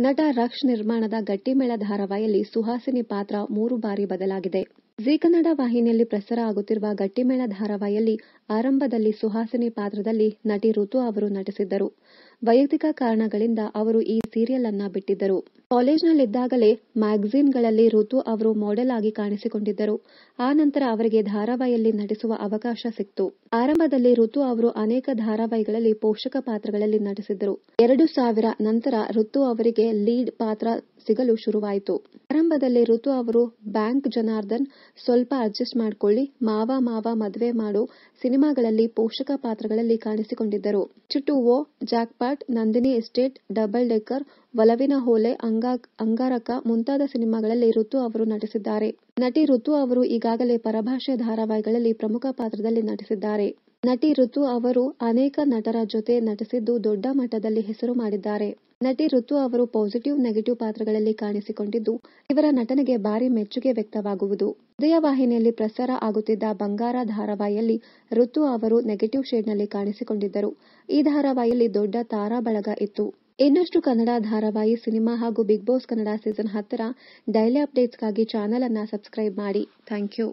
ನಟ ರಕ್ಷ್ ನಿರ್ಮಾಣದ ಗಟ್ಟಿಮೇಳ ಧಾರಾವಾಹಿಯಲ್ಲಿ ಸುಹಾಸಿನಿ ಪಾತ್ರ 3 ಬಾರಿ ಬದಲಾಗಿದೆ. ಜೀ ಕನ್ನಡ ವಾಹಿನಿಯಲ್ಲಿ ಪ್ರಸಾರ ಆಗುತ್ತಿರುವ ಗಟ್ಟಿಮೇಳ ಧಾರಾವಾಹಿಯಲ್ಲಿ ಆರಂಭದಲ್ಲಿ ಸುಹಾಸಿನಿ ಪಾತ್ರದಲ್ಲಿ ನಟಿ ಋತು ಅವರು ನಟಿಸಿದ್ದರು. ವೈಯಕ್ತಿಕ ಕಾರಣಗಳಿಂದ ಅವರು ಈ ಸೀರಿಯಲ್ ಅನ್ನ ಬಿಟ್ಟಿದ್ದರು. ಕಾಲೇಜಿನಲ್ಲಿದ್ದಾಗಲೇ ಮ್ಯಾಗಝೀನ್ಗಳಲ್ಲಿ ಋತು ಅವರು ಮಾಡೆಲ್ ಆಗಿ ಕಾಣಿಸಿಕೊಂಡಿದ್ದರು. ಆ ನಂತರ ಅವರಿಗೆ ಧಾರಾವಾಹಿಯಲ್ಲಿ ನಟಿಸುವ ಅವಕಾಶ ಸಿಕ್ತು. ಆರಂಭದಲ್ಲಿ ಋತು ಅವರು ಅನೇಕ ಧಾರಾವಾಹಿಗಳಲ್ಲಿ ಪೋಷಕ ಪಾತ್ರಗಳಲ್ಲಿ ನಟಿಸಿದ್ದರು. 2000 ನಂತರ ಋತು ಅವರಿಗೆ ಲೀಡ್ ಪಾತ್ರ ಸಿಗಲು ಶುರುವಾಯಿತು. ಆರಂಭದಲ್ಲಿ ಋತು ಅವರು ಬ್ಯಾಂಕ್ ಜನಾರ್ದನ್, ಸ್ವಲ್ಪ ಅಡ್ಜಸ್ಟ್ ಮಾಡ್ಕೊಳ್ಳಿ, ಮಾವ ಮದ್ವೆ ಮಾಡೋ ಸಿನಿಮಾಗಳಲ್ಲಿ ಪೋಷಕ ಪಾತ್ರಗಳಲ್ಲಿ ಕಾಣಿಸಿಕೊಂಡಿದ್ದರು. ಚಿಟ್ಟುವೋ, Jackpot, Nandini Estate, Double Decker, ಒಲವಿನ ಹೊಲೆ, ಅಂಗಾರಕ ಮುಂತಾದ ಸಿನಿಮಾಗಳಲ್ಲಿ ಋತು ಅವರು ನಟಿಸಿದ್ದಾರೆ. ನಟಿ ಋತು ಅವರು ಈಗಾಗಲೇ ಪರಭಾಷೆ ಧಾರಾವಾಹಿಗಳಲ್ಲಿ ಪ್ರಮುಖ ಪಾತ್ರದಲ್ಲಿ ನಟಿಸಿದ್ದಾರೆ. ನಟಿ ಋತು ಅವರು ಅನೇಕ ನಟರ ಜೊತೆ ನಟಿಸಿದ್ದು ದೊಡ್ಡ ಮಟ್ಟದಲ್ಲಿ ಹೆಸರು ಮಾಡಿದ್ದಾರೆ. ನಟಿ ಋತು ಅವರು ಪಾಸಿಟಿವ್, ನೆಗೆಟಿವ್ ಪಾತ್ರಗಳಲ್ಲಿ ಕಾಣಿಸಿಕೊಂಡಿದ್ದು ಇವರ ನಟನೆಗೆ ಭಾರಿ ಮೆಚ್ಚುಗೆ ವ್ಯಕ್ತವಾಗುವುದು. ಉದಯ ವಾಹಿನಿಯಲ್ಲಿ ಪ್ರಸಾರ ಆಗುತ್ತಿದ್ದ ಬಂಗಾರ ಧಾರಾವಾಹಿಯಲ್ಲಿ ಋತು ಅವರು ನೆಗೆಟಿವ್ ಶೇಡ್ನಲ್ಲಿ ಕಾಣಿಸಿಕೊಂಡಿದ್ದರು. ಈ ಧಾರಾವಾಹಿಯಲ್ಲಿ ದೊಡ್ಡ ತಾರಾ ಬಳಗ ಇತ್ತು. ಇನ್ನಷ್ಟು ಕನ್ನಡ ಧಾರಾವಾಹಿ, ಸಿನಿಮಾ ಹಾಗೂ ಬಿಗ್ ಬಾಸ್ ಕನ್ನಡ ಸೀಸನ್ 10ರ ಡೈಲಿ ಅಪ್ಡೇಟ್ಸ್ಗಾಗಿ ಚಾನೆಲ್ ಅನ್ನ ಸಬ್ಸ್ಕ್ರೈಬ್ ಮಾಡಿ. Thank you.